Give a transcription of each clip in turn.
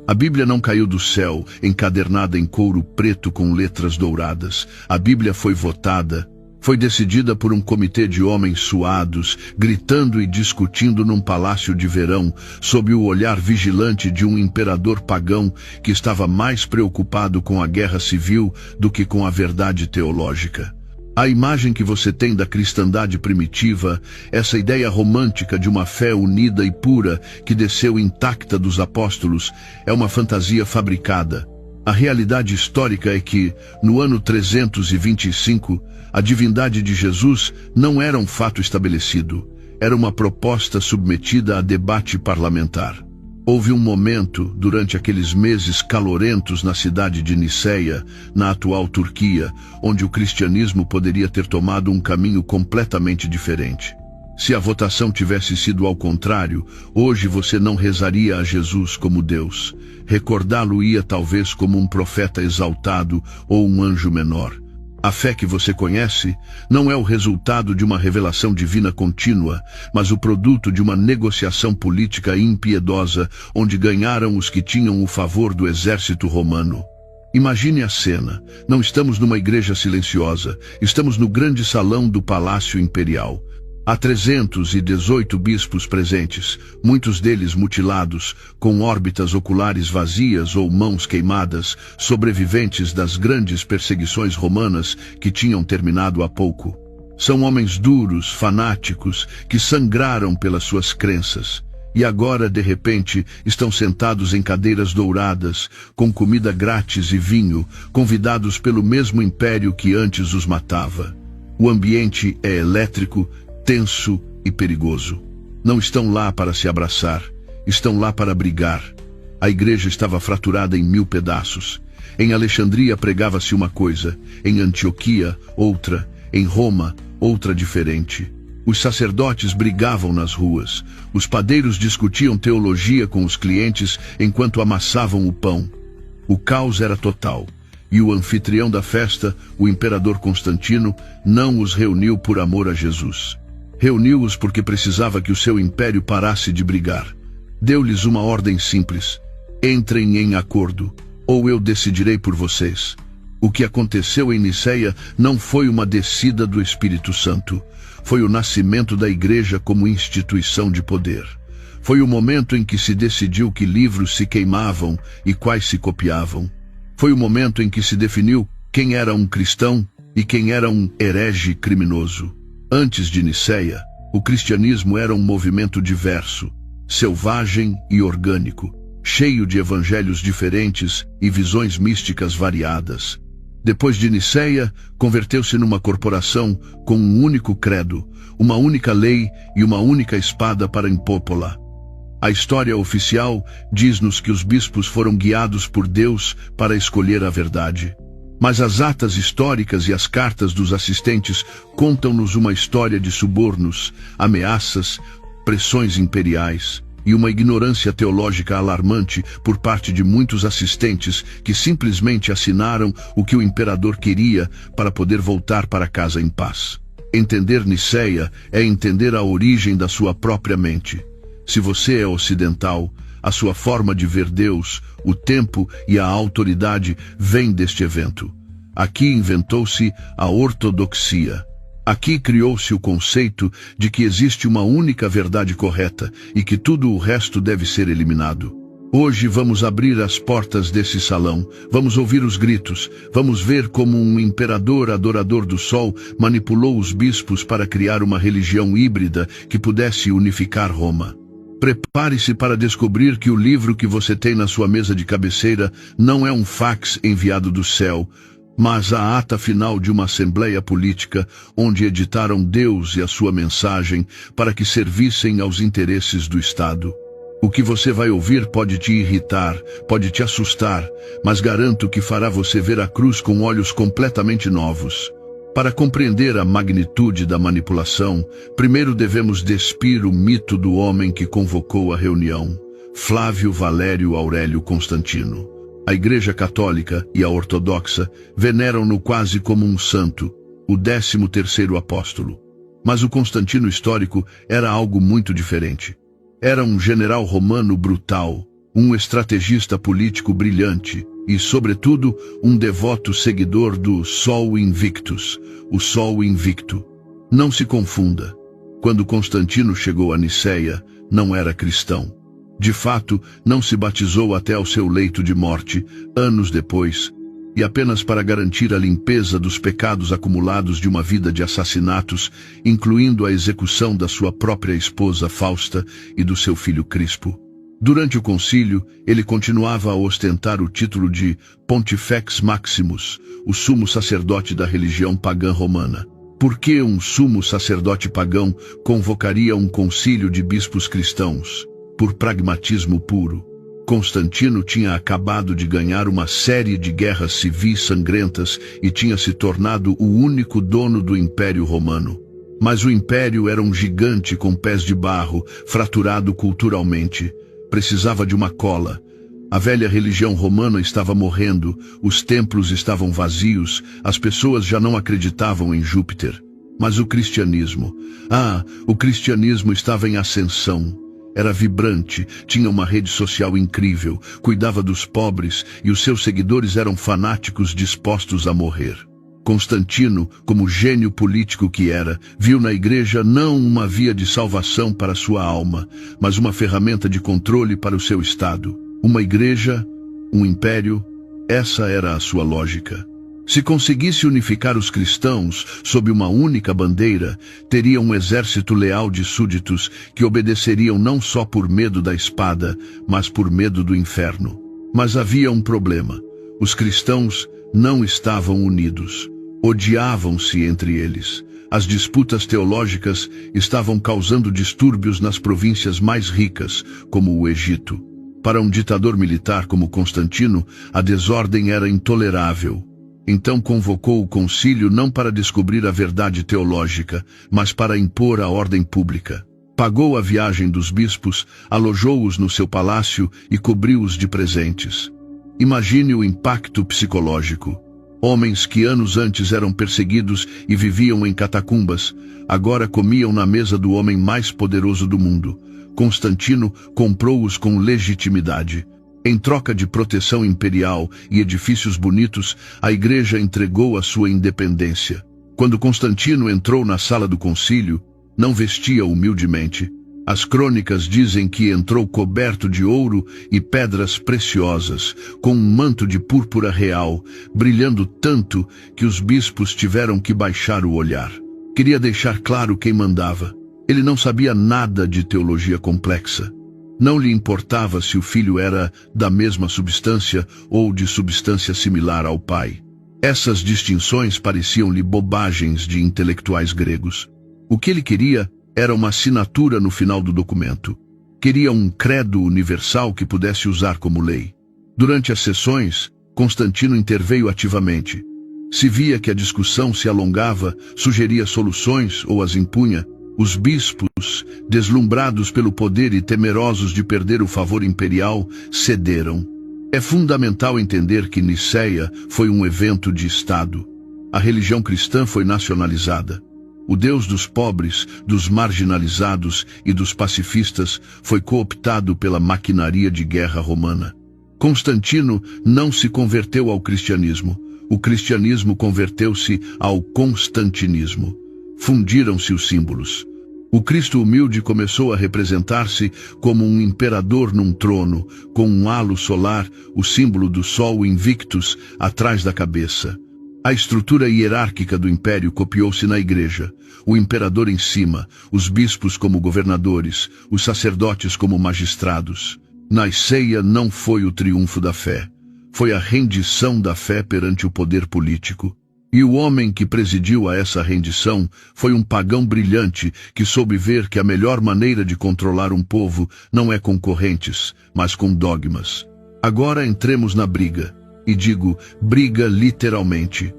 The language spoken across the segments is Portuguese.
A Bíblia não caiu do céu, encadernada em couro preto com letras douradas. A Bíblia foi votada, foi decidida por um comitê de homens suados, gritando e discutindo num palácio de verão, sob o olhar vigilante de um imperador pagão que estava mais preocupado com a guerra civil do que com a verdade teológica. A imagem que você tem da cristandade primitiva, essa ideia romântica de uma fé unida e pura que desceu intacta dos apóstolos, é uma fantasia fabricada. A realidade histórica é que, no ano 325, a divindade de Jesus não era um fato estabelecido, era uma proposta submetida a debate parlamentar. Houve um momento, durante aqueles meses calorentos na cidade de Niceia, na atual Turquia, onde o cristianismo poderia ter tomado um caminho completamente diferente. Se a votação tivesse sido ao contrário, hoje você não rezaria a Jesus como Deus. Recordá-lo-ia talvez como um profeta exaltado ou um anjo menor. A fé que você conhece não é o resultado de uma revelação divina contínua, mas o produto de uma negociação política impiedosa, onde ganharam os que tinham o favor do exército romano. Imagine a cena. Não estamos numa igreja silenciosa, estamos no grande salão do Palácio Imperial. Há 318 bispos presentes, muitos deles mutilados, com órbitas oculares vazias ou mãos queimadas, sobreviventes das grandes perseguições romanas que tinham terminado há pouco. São homens duros, fanáticos, que sangraram pelas suas crenças. E agora, de repente, estão sentados em cadeiras douradas, com comida grátis e vinho, convidados pelo mesmo império que antes os matava. O ambiente é elétrico, tenso e perigoso. Não estão lá para se abraçar, estão lá para brigar. A igreja estava fraturada em 1000 pedaços. Em Alexandria pregava-se uma coisa, em Antioquia outra, em Roma outra diferente. Os sacerdotes brigavam nas ruas, os padeiros discutiam teologia com os clientes enquanto amassavam o pão. O caos era total, e o anfitrião da festa, o imperador Constantino, não os reuniu por amor a Jesus. Reuniu-os porque precisava que o seu império parasse de brigar. Deu-lhes uma ordem simples: entrem em acordo, ou eu decidirei por vocês. O que aconteceu em Niceia não foi uma descida do Espírito Santo, foi o nascimento da igreja como instituição de poder. Foi o momento em que se decidiu que livros se queimavam e quais se copiavam. Foi o momento em que se definiu quem era um cristão e quem era um herege criminoso. Antes de Niceia, o cristianismo era um movimento diverso, selvagem e orgânico, cheio de evangelhos diferentes e visões místicas variadas. Depois de Niceia, converteu-se numa corporação com um único credo, uma única lei e uma única espada para impô-la. A história oficial diz-nos que os bispos foram guiados por Deus para escolher a verdade. Mas as atas históricas e as cartas dos assistentes contam-nos uma história de subornos, ameaças, pressões imperiais e uma ignorância teológica alarmante por parte de muitos assistentes que simplesmente assinaram o que o imperador queria para poder voltar para casa em paz. Entender Niceia é entender a origem da sua própria mente. Se você é ocidental, a sua forma de ver Deus, o tempo e a autoridade vem deste evento. Aqui inventou-se a ortodoxia. Aqui criou-se o conceito de que existe uma única verdade correta e que tudo o resto deve ser eliminado. Hoje vamos abrir as portas desse salão, vamos ouvir os gritos, vamos ver como um imperador adorador do sol manipulou os bispos para criar uma religião híbrida que pudesse unificar Roma. Prepare-se para descobrir que o livro que você tem na sua mesa de cabeceira não é um fax enviado do céu, mas a ata final de uma assembleia política onde editaram Deus e a sua mensagem para que servissem aos interesses do Estado. O que você vai ouvir pode te irritar, pode te assustar, mas garanto que fará você ver a cruz com olhos completamente novos. Para compreender a magnitude da manipulação, primeiro devemos despir o mito do homem que convocou a reunião, Flávio Valério Aurélio Constantino. A Igreja Católica e a Ortodoxa veneram-no quase como um santo, o 13º apóstolo. Mas o Constantino histórico era algo muito diferente. Era um general romano brutal, um estrategista político brilhante e, sobretudo, um devoto seguidor do Sol Invictus, o Sol Invicto. Não se confunda. Quando Constantino chegou a Niceia, não era cristão. De fato, não se batizou até ao seu leito de morte, anos depois, e apenas para garantir a limpeza dos pecados acumulados de uma vida de assassinatos, incluindo a execução da sua própria esposa Fausta e do seu filho Crispo. Durante o concílio, ele continuava a ostentar o título de Pontifex Maximus, o sumo sacerdote da religião pagã romana. Por que um sumo sacerdote pagão convocaria um concílio de bispos cristãos? Por pragmatismo puro. Constantino tinha acabado de ganhar uma série de guerras civis sangrentas e tinha se tornado o único dono do Império Romano. Mas o Império era um gigante com pés de barro, fraturado culturalmente. Precisava de uma cola. A velha religião romana estava morrendo, os templos estavam vazios, as pessoas já não acreditavam em Júpiter. Mas o cristianismo estava em ascensão. Era vibrante, tinha uma rede social incrível, cuidava dos pobres e os seus seguidores eram fanáticos dispostos a morrer. Constantino, como gênio político que era, viu na igreja não uma via de salvação para sua alma, mas uma ferramenta de controle para o seu estado. Uma igreja, um império, essa era a sua lógica. Se conseguisse unificar os cristãos sob uma única bandeira, teria um exército leal de súditos que obedeceriam não só por medo da espada, mas por medo do inferno. Mas havia um problema. Os cristãos não estavam unidos. Odiavam-se entre eles. As disputas teológicas estavam causando distúrbios nas províncias mais ricas, como o Egito. Para um ditador militar como Constantino, a desordem era intolerável. Então convocou o concílio não para descobrir a verdade teológica, mas para impor a ordem pública. Pagou a viagem dos bispos, alojou-os no seu palácio e cobriu-os de presentes. Imagine o impacto psicológico. Homens que anos antes eram perseguidos e viviam em catacumbas, agora comiam na mesa do homem mais poderoso do mundo. Constantino comprou-os com legitimidade. Em troca de proteção imperial e edifícios bonitos, a igreja entregou a sua independência. Quando Constantino entrou na sala do concílio, não vestia humildemente. As crônicas dizem que entrou coberto de ouro e pedras preciosas, com um manto de púrpura real, brilhando tanto que os bispos tiveram que baixar o olhar. Queria deixar claro quem mandava. Ele não sabia nada de teologia complexa. Não lhe importava se o filho era da mesma substância ou de substância similar ao pai. Essas distinções pareciam-lhe bobagens de intelectuais gregos. O que ele queria era uma assinatura no final do documento. Queria um credo universal que pudesse usar como lei. Durante as sessões, Constantino interveio ativamente. Se via que a discussão se alongava, sugeria soluções ou as impunha. Os bispos, deslumbrados pelo poder e temerosos de perder o favor imperial, cederam. É fundamental entender que Niceia foi um evento de Estado. A religião cristã foi nacionalizada. O Deus dos pobres, dos marginalizados e dos pacifistas foi cooptado pela maquinaria de guerra romana. Constantino não se converteu ao cristianismo. O cristianismo converteu-se ao constantinismo. Fundiram-se os símbolos. O Cristo humilde começou a representar-se como um imperador num trono, com um halo solar, o símbolo do Sol Invictus, atrás da cabeça. A estrutura hierárquica do império copiou-se na igreja. O imperador em cima, os bispos como governadores, os sacerdotes como magistrados. Niceia não foi o triunfo da fé. Foi a rendição da fé perante o poder político. E o homem que presidiu a essa rendição foi um pagão brilhante que soube ver que a melhor maneira de controlar um povo não é com correntes, mas com dogmas. Agora entremos na briga. E digo, briga literalmente.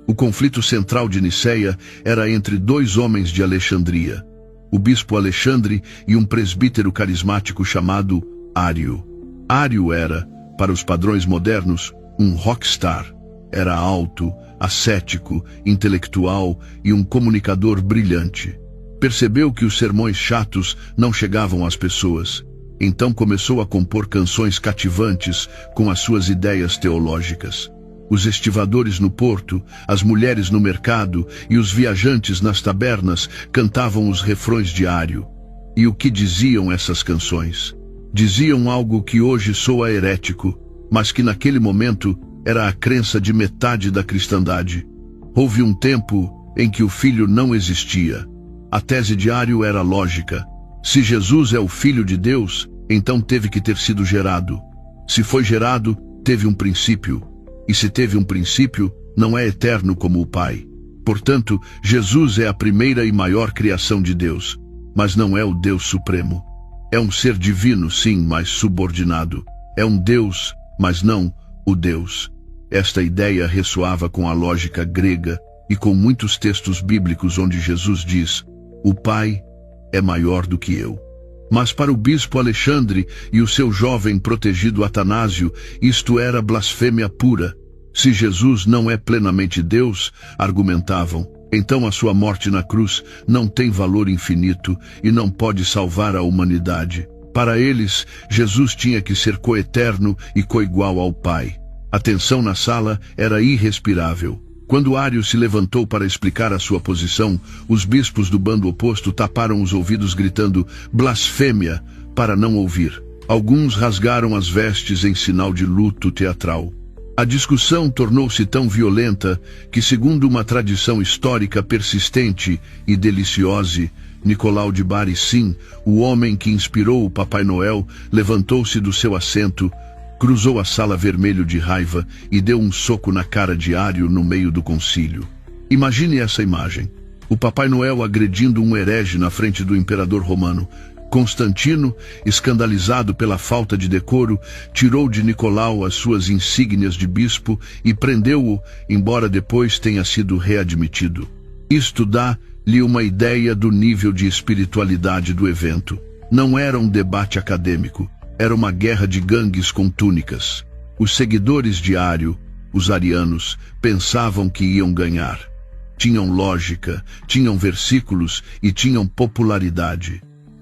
O conflito central de Niceia era entre dois homens de Alexandria, o bispo Alexandre e um presbítero carismático chamado Ário. Ário era, para os padrões modernos, um rockstar. Era alto, ascético, intelectual e um comunicador brilhante. Percebeu que os sermões chatos não chegavam às pessoas. Então começou a compor canções cativantes com as suas ideias teológicas. Os estivadores no porto, as mulheres no mercado e os viajantes nas tabernas cantavam os refrões de Ário. E o que diziam essas canções? Diziam algo que hoje soa herético, mas que naquele momento era a crença de metade da cristandade. Houve um tempo em que o Filho não existia. A tese de Ário era lógica. Se Jesus é o Filho de Deus, então teve que ter sido gerado. Se foi gerado, teve um princípio. E se teve um princípio, não é eterno como o Pai. Portanto, Jesus é a primeira e maior criação de Deus, mas não é o Deus Supremo. É um ser divino, sim, mas subordinado. É um Deus, mas não o Deus. Esta ideia ressoava com a lógica grega e com muitos textos bíblicos onde Jesus diz: o Pai é maior do que eu. Mas para o bispo Alexandre e o seu jovem protegido Atanásio, isto era blasfêmia pura. Se Jesus não é plenamente Deus, argumentavam, então a sua morte na cruz não tem valor infinito e não pode salvar a humanidade. Para eles, Jesus tinha que ser coeterno e coigual ao Pai. A tensão na sala era irrespirável. Quando Ário se levantou para explicar a sua posição, os bispos do bando oposto taparam os ouvidos gritando blasfêmia para não ouvir. Alguns rasgaram as vestes em sinal de luto teatral. A discussão tornou-se tão violenta que, segundo uma tradição histórica persistente e deliciosa, Nicolau de Bari, sim, o homem que inspirou o Papai Noel, levantou-se do seu assento, cruzou a sala vermelho de raiva e deu um soco na cara de Ário no meio do concílio. Imagine essa imagem. O Papai Noel agredindo um herege na frente do imperador romano. Constantino, escandalizado pela falta de decoro, tirou de Nicolau as suas insígnias de bispo e prendeu-o, embora depois tenha sido readmitido. Isto dá-lhe uma ideia do nível de espiritualidade do evento. Não era um debate acadêmico. Era uma guerra de gangues com túnicas. Os seguidores de Ário, os arianos, pensavam que iam ganhar. Tinham lógica, tinham versículos e tinham popularidade.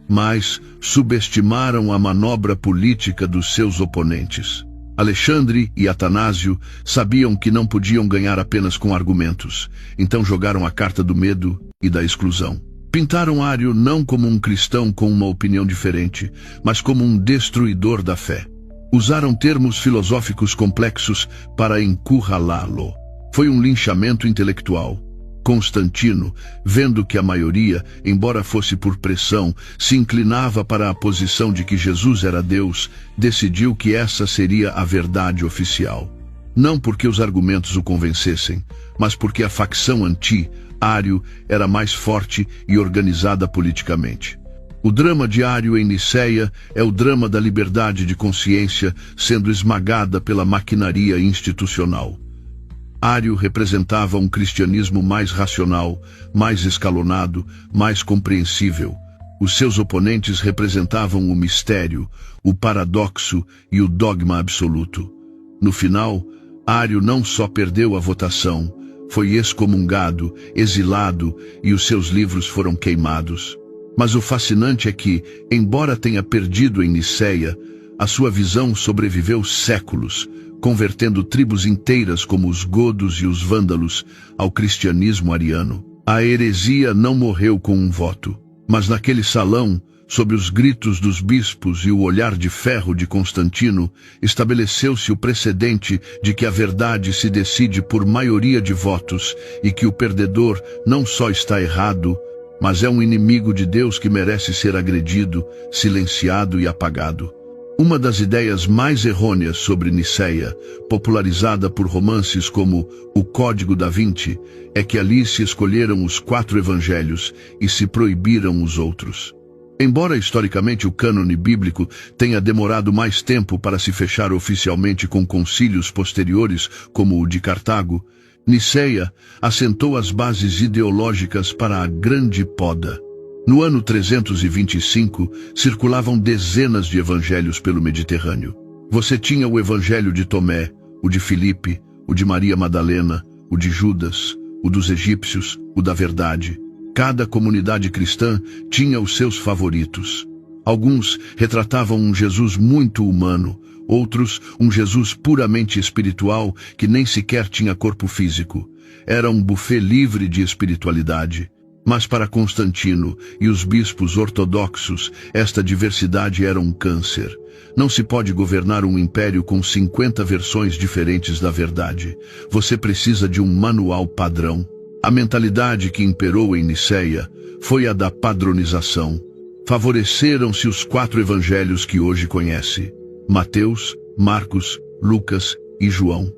Mas subestimaram a manobra política dos seus oponentes. Alexandre e Atanásio sabiam que não podiam ganhar apenas com argumentos, então jogaram a carta do medo e da exclusão. Pintaram Ário não como um cristão com uma opinião diferente, mas como um destruidor da fé. Usaram termos filosóficos complexos para encurralá-lo. Foi um linchamento intelectual. Constantino, vendo que a maioria, embora fosse por pressão, se inclinava para a posição de que Jesus era Deus, decidiu que essa seria a verdade oficial. Não porque os argumentos o convencessem, mas porque a facção anti-Ário era mais forte e organizada politicamente. O drama de Ário em Niceia é o drama da liberdade de consciência sendo esmagada pela maquinaria institucional. Ário representava um cristianismo mais racional, mais escalonado, mais compreensível. Os seus oponentes representavam o mistério, o paradoxo e o dogma absoluto. No final, Ário não só perdeu a votação, foi excomungado, exilado e os seus livros foram queimados. Mas o fascinante é que, embora tenha perdido em Niceia, a sua visão sobreviveu séculos, convertendo tribos inteiras como os godos e os vândalos ao cristianismo ariano. A heresia não morreu com um voto, mas naquele salão, sob os gritos dos bispos e o olhar de ferro de Constantino, estabeleceu-se o precedente de que a verdade se decide por maioria de votos e que o perdedor não só está errado, mas é um inimigo de Deus que merece ser agredido, silenciado e apagado. Uma das ideias mais errôneas sobre Niceia, popularizada por romances como O Código da Vinci, é que ali se escolheram os 4 evangelhos e se proibiram os outros. Embora historicamente o cânone bíblico tenha demorado mais tempo para se fechar oficialmente com concílios posteriores, como o de Cartago, Niceia assentou as bases ideológicas para a grande poda. No ano 325, circulavam dezenas de evangelhos pelo Mediterrâneo. Você tinha o evangelho de Tomé, o de Filipe, o de Maria Madalena, o de Judas, o dos egípcios, o da verdade. Cada comunidade cristã tinha os seus favoritos. Alguns retratavam um Jesus muito humano, outros um Jesus puramente espiritual que nem sequer tinha corpo físico. Era um buffet livre de espiritualidade. Mas para Constantino e os bispos ortodoxos, esta diversidade era um câncer. Não se pode governar um império com 50 versões diferentes da verdade. Você precisa de um manual padrão. A mentalidade que imperou em Niceia foi a da padronização. Favoreceram-se os 4 evangelhos que hoje conhece: Mateus, Marcos, Lucas e João.